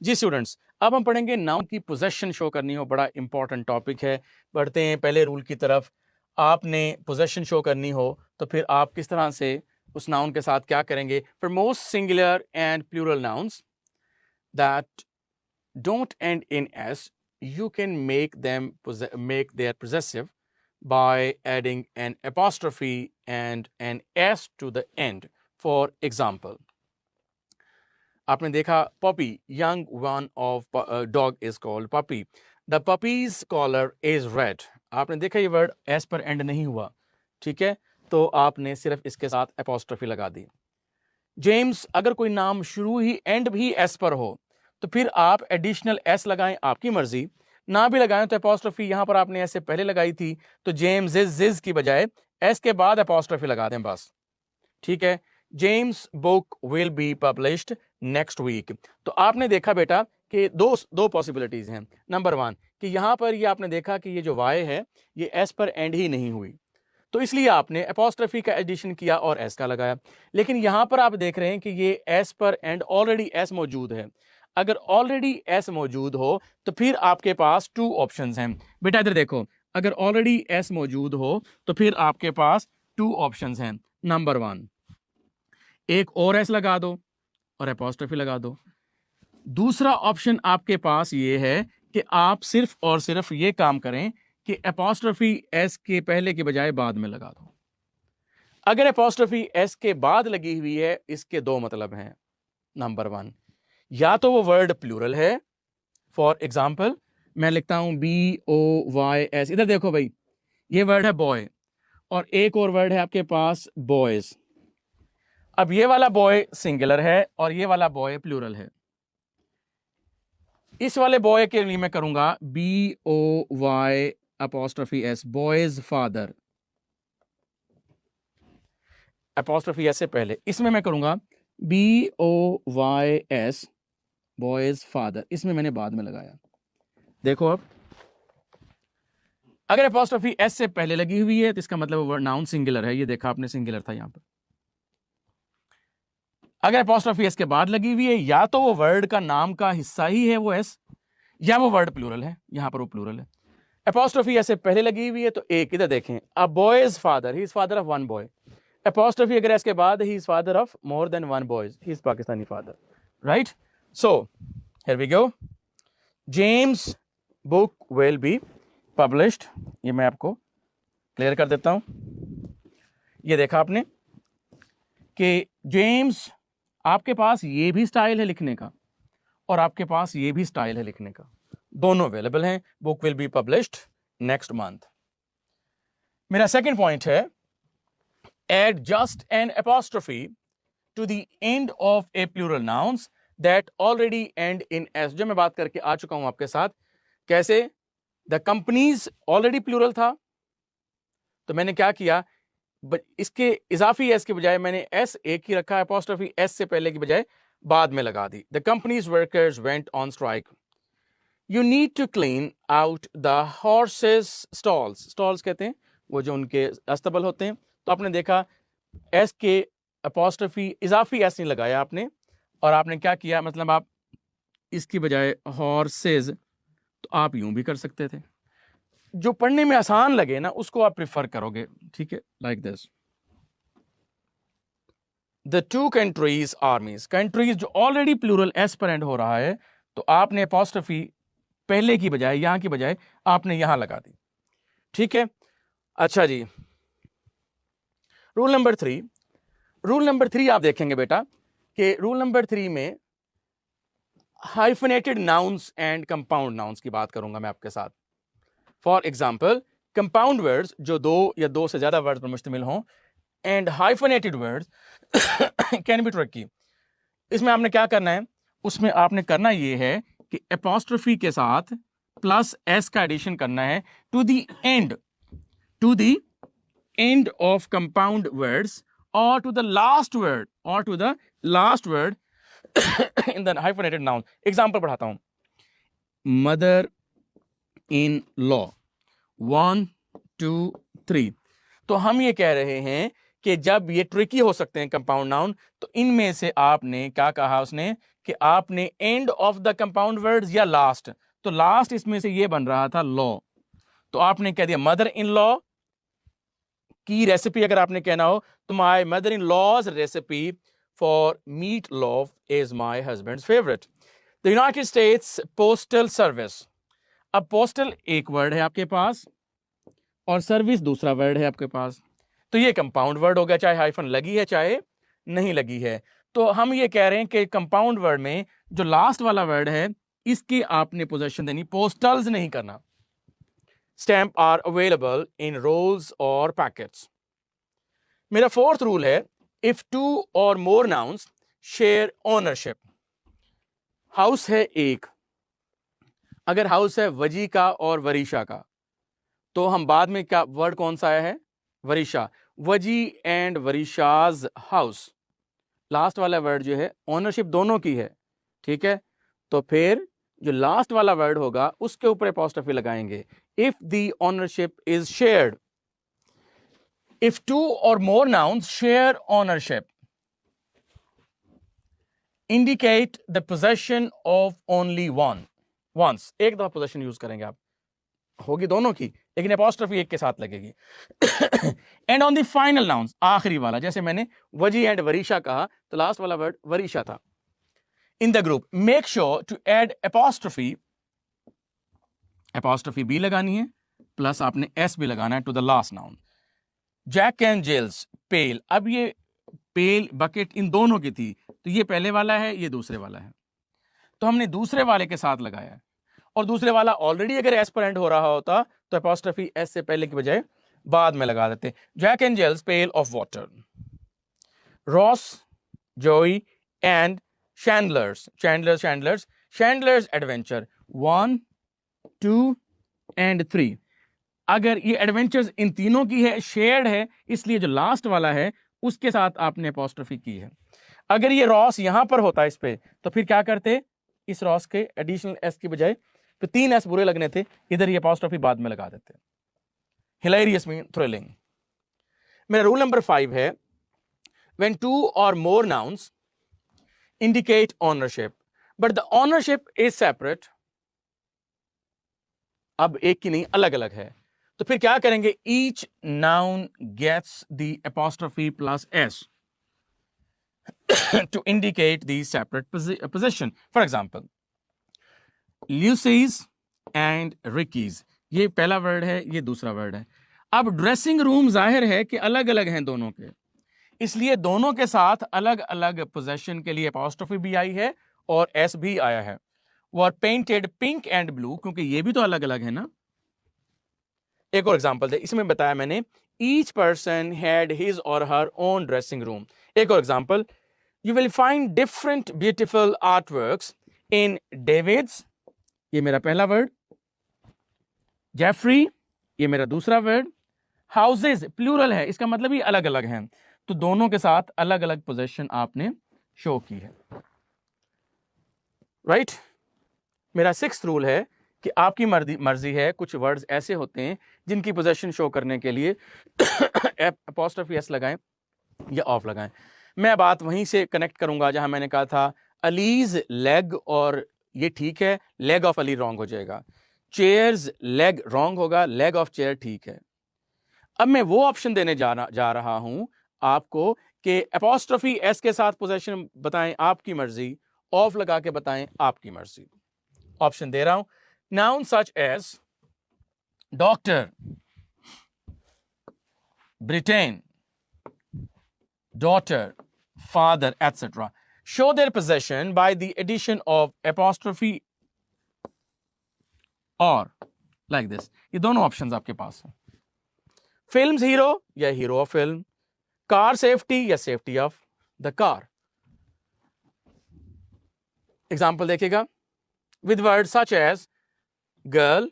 जी students, अब हम पढ़ेंगे नाउन की पोजेशन शो करनी हो, बड़ा इंपॉर्टेंट टॉपिक है। बढ़ते हैं पहले रूल की तरफ। आपने पोजेशन शो करनी हो तो फिर आप किस तरह से उस नाउन के साथ क्या करेंगे। For most singular and plural nouns that don't end in s, you can make their possessive by adding an apostrophe and an s to the end. For example, आपने देखा puppy, young one of dog is called puppy. The puppy's collar is red. आपने देखा ये word s पर and नहीं हुआ, ठीक है, तो आपने सिर्फ इसके साथ apostrophe लगा दी। जेम्स, अगर कोई नाम शुरू ही एंड भी एस पर हो तो फिर आप एडिशनल एस लगाएं, आपकी मर्जी। ना भी लगाएं तो एपोस्ट्रोफी यहां पर आपने ऐसे पहले लगाई थी, तो जेम्स जिज की बजाय एस के बाद एपोस्ट्रोफी लगा दें बस, ठीक है। James book will be published next week. तो आपने देखा बेटा कि दो पॉसिबिलिटीज हैं। नंबर वन कि यहां पर ये आपने देखा कि ये जो वाई है ये एस पर एंड ही नहीं हुई, तो इसलिए आपने एपोस्ट्रोफी का एडिशन किया और एस का लगाया। लेकिन यहां पर आप देख रहे हैं कि ये एस पर एंड ऑलरेडी एस मौजूद है। अगर ऑलरेडी एस मौजूद हो तो फिर आपके पास टू ऑप्शंस हैं। बेटा इधर देखो, अगर ऑलरेडी एस मौजूद हो तो फिर आपके पास टू ऑप्शंस हैं। नंबर वन, एक और एस लगा दो और एपोस्ट्रोफी लगा दो। दूसरा ऑप्शन आपके पास ये है कि आप सिर्फ और सिर्फ ये काम करें कि एपोस्ट्रोफी एस के पहले के बजाय बाद में लगा दो। अगर एपोस्ट्रोफी एस के बाद लगी हुई है, इसके दो मतलब हैं। नंबर वन, या तो वो वर्ड प्लूरल है। फॉर एग्जाम्पल मैं लिखता हूं BOYS। इधर देखो भाई, ये वर्ड है बॉय और एक और वर्ड है आपके पास बॉयज। अब ये वाला बॉय सिंगुलर है और ये वाला बॉय प्लूरल है। इस वाले बॉय के लिए मैं करूंगा BOY' boys father, apostrophe S से पहले। इसमें मैं करूंगा BOYS बॉयज फादर, इसमें मैंने बाद में लगाया। देखो अब अगर एपोस्ट्रोफी एस से पहले लगी हुई है तो इसका मतलब वर्ड नाउन सिंगुलर है। ये देखा आपने, सिंगुलर था यहां पर। अगर एपोस्ट्रोफी एस के बाद लगी हुई है, या तो वो वर्ड का नाम का हिस्सा ही है वो एस, या वो वर्ड प्लूरल है। यहां पर वो प्लूरल है। एपोस्ट्रोफी एस से पहले लगी हुई है तो एक, इधर देखें, a boy's father, he is father of one boy. Apostrophe अगर एस के बाद, he is father of more than one boys, he is Pakistani father, right. So here we go, James book will be published. ये मैं आपको clear कर देता हूं। ये देखा आपने कि जेम्स, आपके पास ये भी स्टाइल है लिखने का और आपके पास ये भी स्टाइल है लिखने का, दोनों अवेलेबल हैं। Book will be published next month. मेरा सेकंड पॉइंट है, add just an apostrophe to the end of a plural nouns that already end in S. जो मैं बात करके आ चुका हूं आपके साथ, कैसे द कंपनीज ऑलरेडी प्लूरल था, तो मैंने क्या किया, इसके इजाफी एस के बजाय मैंने एस एक ही रखा, एपोस्ट्रोफी एस से पहले की बजाय बाद में लगा दी। The company's workers went on strike. You need to clean out the horses stalls. Stalls कहते हैं वो जो उनके अस्तबल होते हैं। तो आपने देखा एस के एपोस्ट्रोफी इजाफी एस नहीं लगाया आपने, और आपने क्या किया, मतलब आप इसकी बजाय हॉर्सेस, तो आप यूं भी कर सकते थे। जो पढ़ने में आसान लगे ना उसको आप प्रिफर करोगे, ठीक है, like this. The two countries आर्मीज, countries जो ऑलरेडी प्लूरल एस पर एंड हो रहा है, तो आपने एपोस्ट्रोफी पहले की बजाय, यहां की बजाय आपने यहां लगा दी, ठीक है। अच्छा जी, rule number three. Rule number three आप देखेंगे बेटा कि रूल नंबर थ्री में hyphenated nouns and compound nouns की बात करूंगा मैं आपके साथ। फॉर एग्जाम्पल, कंपाउंड वर्ड्स जो दो या दो से ज्यादा वर्ड्स पर मुश्तमिल हों, and hyphenated words can be tricky. इसमें आपने क्या करना है, उसमें आपने करना ये है कि एपोस्ट्रोफी के साथ प्लस एस का एडिशन करना है to the end of compound words और to the last word in the hyphenated noun. Example पढ़ाता हूं, मदर इन लॉ, 1 2 3। तो हम ये कह रहे हैं कि जब ये ट्रिकी हो सकते हैं कंपाउंड नाउन, तो इनमें से आपने क्या कहा उसने कि आपने end of the compound words या लास्ट, तो लास्ट इसमें से ये बन रहा था लॉ, तो आपने कह दिया मदर इन लॉ की रेसिपी अगर आपने कहना हो तो my mother in law's recipe for meatloaf is my husband's favourite. The United States postal service, अब पोस्टल एक वर्ड है आपके पास और सर्विस दूसरा वर्ड है आपके पास, तो ये कंपाउंड वर्ड हो गया, चाहे हाइफन लगी है चाहे नहीं लगी है। तो हम ये कह रहे हैं कि कंपाउंड वर्ड में जो लास्ट वाला वर्ड है इसकी आपने पोजेशन देनी, पोस्टल्स नहीं करना। Stamp are available in rolls और पैकेट्स। मेरा फोर्थ रूल है इफ टू और more nouns share ownership. House है एक, अगर हाउस है वजी का और वरीशा का, तो हम बाद में क्या वर्ड कौन सा आया है, वरीशा, वजी एंड वरीशाज हाउस, लास्ट वाला वर्ड जो है ओनरशिप दोनों की है, ठीक है, तो फिर जो लास्ट वाला वर्ड होगा उसके ऊपर अपॉस्ट्रोफी लगाएंगे। If the ownership is shared, if two और more nouns share ownership indicate the possession of only one, once, एक दफा पोजेशन यूज करेंगे आप, होगी दोनों की लेकिन अपॉस्ट्रोफी एक के साथ लगेगी। And on the final nouns, आखिरी वाला, जैसे मैंने वजी एंड वरीशा कहा तो लास्ट वाला वर्ड वरीशा था। In the group make sure to add apostrophe, apostrophe भी लगानी है प्लस आपने एस भी लगाना है to the last noun. Jack and Jill's pail, अब ये पेल बकेट इन दोनों की थी, तो ये पहले वाला है ये दूसरे वाला है, तो हमने दूसरे वाले के साथ लगाया है, और दूसरे वाला ऑलरेडी अगर एस पर एंड हो रहा होता तो अपॉस्ट्रोफी एस से पहले की बजाय बाद में लगा देते। Jack and Jill's pail of water. Ross, Joey and Chandler's, Chandler's adventure 1, 2 and 3। अगर ये एडवेंचर्स इन तीनों की है, शेयर्ड है, इसलिए जो लास्ट वाला है उसके साथ आपने अपॉस्ट्रोफी की है। अगर ये रॉस यहां पर होता इस पे, तो फिर क्या करते, इस रॉस के एडिशनल एस की बजाय, तो 3 एस बुरे लगने थे, इधर ये अपॉस्ट्रोफी बाद में लगा देते। Hilarious mean thrilling. मेरा रूल नंबर 5 है व्हेन टू और more nouns indicate ownership but the ownership is separate, अब एक की नहीं अलग अलग है, तो फिर क्या करेंगे, each noun gets the apostrophe plus s to indicate the separate position. For example, Lucy's and Ricky's, ये पहला वर्ड है ये दूसरा वर्ड है। अब ड्रेसिंग रूम जाहिर है कि अलग अलग हैं दोनों के, इसलिए दोनों के साथ अलग अलग पोजेशन के लिए अपॉस्ट्रोफी भी आई है और एस भी आया है। वो पेंटेड पिंक एंड ब्लू, क्योंकि ये भी तो अलग अलग है ना। एक और एग्जांपल दे, इसमें बताया मैंने ईच पर्सन हैड हिज और हर ओन ड्रेसिंग रूम। एक और example, you will find different beautiful artworks in David's, ये मेरा पहला वर्ड, जेफरी ये मेरा दूसरा वर्ड, हाउसेज प्लूरल है, इसका मतलब ये अलग अलग हैं, तो दोनों के साथ अलग अलग पोजीशन आपने शो की है, राइट। मेरा 6th रूल है कि आपकी मर्जी है, कुछ वर्ड्स ऐसे होते हैं जिनकी पोजीशन शो करने के लिए अपॉस्ट्रोफी एस लगाएं या ऑफ लगाएं। मैं बात वहीं से कनेक्ट करूंगा जहां मैंने कहा था अलीज लेग, और ये ठीक है, लेग ऑफ अली रॉन्ग हो जाएगा, चेयर्स लेग रॉन्ग होगा, लेग ऑफ चेयर ठीक है। अब मैं वो ऑप्शन देने जा रहा हूं आपको कि अपॉस्ट्रोफी एस के साथ पोजीशन बताएं आपकी मर्जी, ऑफ लगा के बताएं आपकी मर्जी। ऑप्शन दे रहा हूं, noun such as doctor, Britain, daughter, father etcetera show their possession by the addition of apostrophe or like this। ये दोनों ऑप्शंस आपके पास हैं। फिल्म्स हीरो या hero of film, car safety या safety of the car. Example देखिएगा, with word such as girl,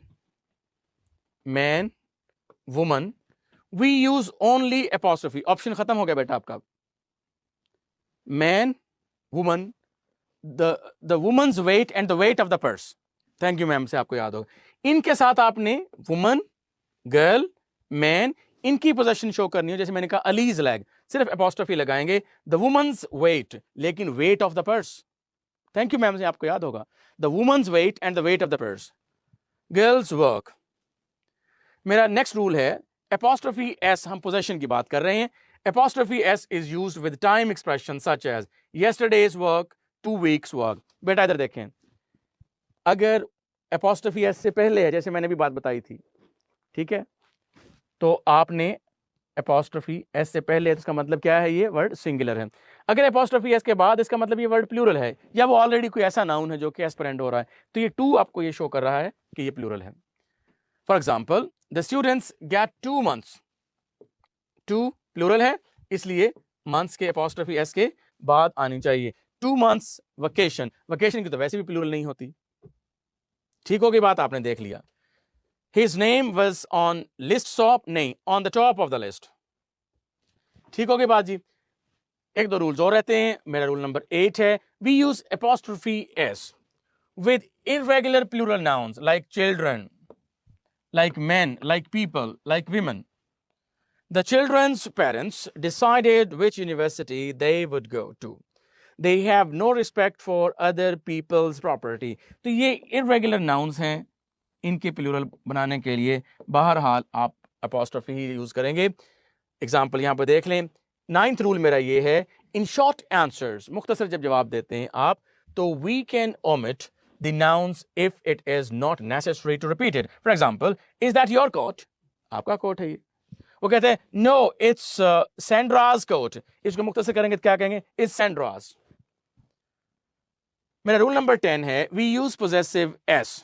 man, woman, we use only apostrophe. Option खत्म हो गया बेटा आपका, man, woman, the woman's weight and the weight of the purse. Thank you ma'am से आपको याद होगा, इनके साथ आपने वुमन, गर्ल, मैन, इनकी पोजीशन शो करनी हो। जैसे मैंने कहा अलीज लैग, सिर्फ apostrophe लगाएंगे. The woman's weight, लेकिन weight of the purse. Thank you ma'am से आपको याद होगा. The woman's weight and the weight of the purse. Girls work. मेरा next rule है apostrophe s. हम possession की बात कर रहे हैं. Apostrophe s is used with time expressions such as yesterday's work, 2 weeks work. बेटा इधर देखें, अगर apostrophe s से पहले है, जैसे मैंने भी बात बताई थी, ठीक है, तो आपने apostrophe s से पहले है, तो इसका मतलब क्या है, ये वर्ड सिंगुलर है. अगर apostrophe s के बाद, इसका मतलब ये वर्ड प्लूरल है, या वो ऑलरेडी कोई ऐसा नाउन है जो कि s पर एंड हो रहा है, तो ये 2 आपको ये शो कर रहा है कि ये प्लूरल है. For example, the students get 2 months. 2 plural है, इसलिए मंथ्स के apostrophe s के बाद आनी चाहिए. 2 months वेकेशन. वेकेशन की तो वैसे भी प्लूरल नहीं होती. ठीक हो गई बात, आपने देख लिया. His name was on list top, नहीं, on the top of the list. ठीक हो गई बात जी. एक दो रूल्स और रहते हैं. मेरा रूल नंबर 8 है, we use apostrophe s with irregular plural nouns like children, like men, like people, like women. The children's parents decided which university they would go to. They have no respect for other people's property. तो ये irregular nouns हैं, इनके plural बनाने के लिए बहरहाल आप apostrophe ही use करेंगे. एग्जाम्पल यहां पर देख लें. 9th रूल मेरा ये है, इन शॉर्ट आंसर्स, मुख्तसर जब जवाब देते हैं आप, तो we can omit the nouns if it is not necessary to repeat it. For example, is that your coat? आपका कोट है ये. वो कहते हैं no, it's Sandra's coat. इसको मुख्तसर करेंगे तो क्या कहेंगे, it's Sandra's. मेरा रूल नंबर 10 है, we use possessive s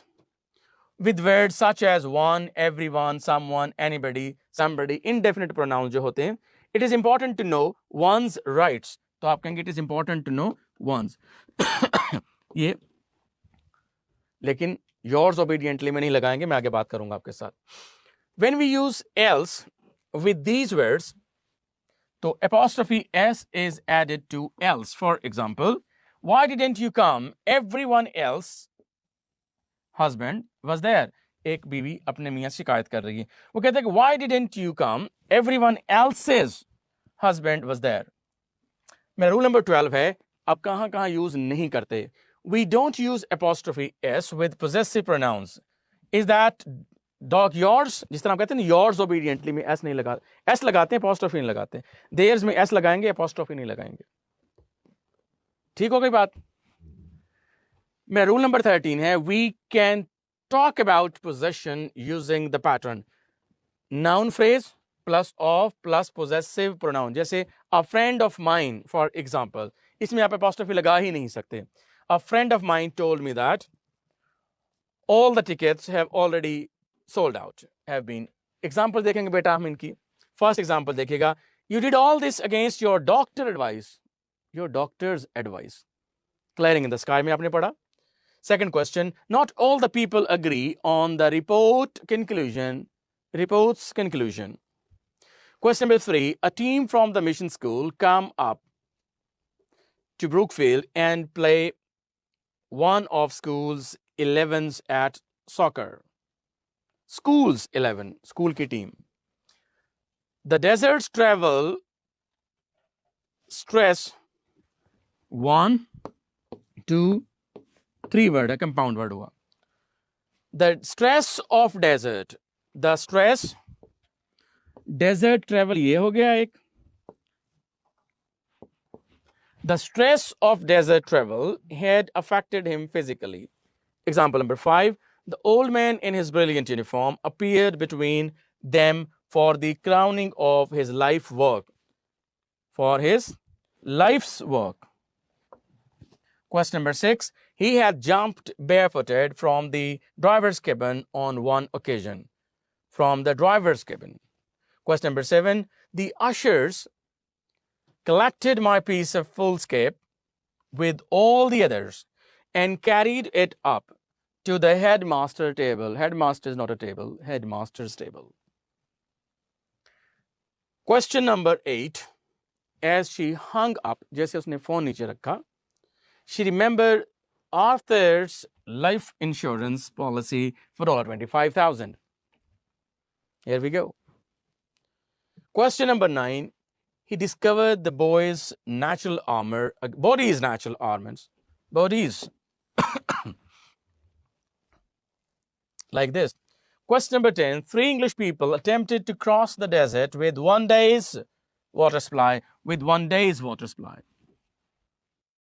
with words such as one, everyone, someone, anybody, somebody, indefinite pronouns जो होते हैं. It is important to know one's rights. तो आप कहेंगे it is important to know one's. ये लेकिन yours obediently में नहीं लगाएंगे, मैं आगे बात करूंगा आपके साथ. When we use else with these words, तो apostrophe s is added to else. For example, why didn't you come? Everyone else husband was there. एक बीवी अपने मियाँ से शिकायत कर रही है. वो कहते हैं कि why didn't you come? Everyone else's husband was there. मेरा रूल नंबर 12 है, अब कहाँ कहाँ यूज नहीं करते. We don't use apostrophe s with possessive pronouns. Is that dog yours? जिस तरह आप कहते हैं ना yours obediently में s नहीं लगाते, s लगाते हैं, apostrophe नहीं लगाते. Theirs में s लगाएंगे, apostrophe नहीं लगाएंगे. ठीक हो गई बात. मेरा रूल नंबर 13 है, we can talk about possession using the pattern noun phrase plus of plus possessive pronoun. जैसे a friend of mine for example, इसमें आप apostrophe लगा ही नहीं सकते. A friend of mine told me that all the tickets have already sold out, have been. Example देखेंगे बेटा हम इनकी. First example देखिएगा, you did all this against your doctor advice. Your doctor's advice. Clearing in the sky में आपने पढ़ा. Second question, not all the people agree on the report's conclusion. Question number 3, a team from the mission school come up to Brookfield and play one of school's 11s at soccer. School's 11, school की team. The desert's travel stress 1, 2, 3 word है, compound word हुआ. The stress of desert, the stress desert travel ये हो गया एक. The stress of desert travel had affected him physically. Example number 5, the old man in his brilliant uniform appeared between them for the crowning of his life work. For his life's work. Question number 6, he had jumped barefooted from the driver's cabin on one occasion. From the driver's cabin. Question number 7, the ushers collected my piece of foolscap with all the others and carried it up to the headmaster table. Headmaster is not a table, headmaster's table. Question number 8, as she hung up, जैसे उसने phone नीचे रखा, she remembered Arthur's life insurance policy for $25,000. Here we go. Question number 9, he discovered the body's natural armors. Bodies. Like this. Question number 10. 3 English people attempted to cross the desert with 1 day's water supply.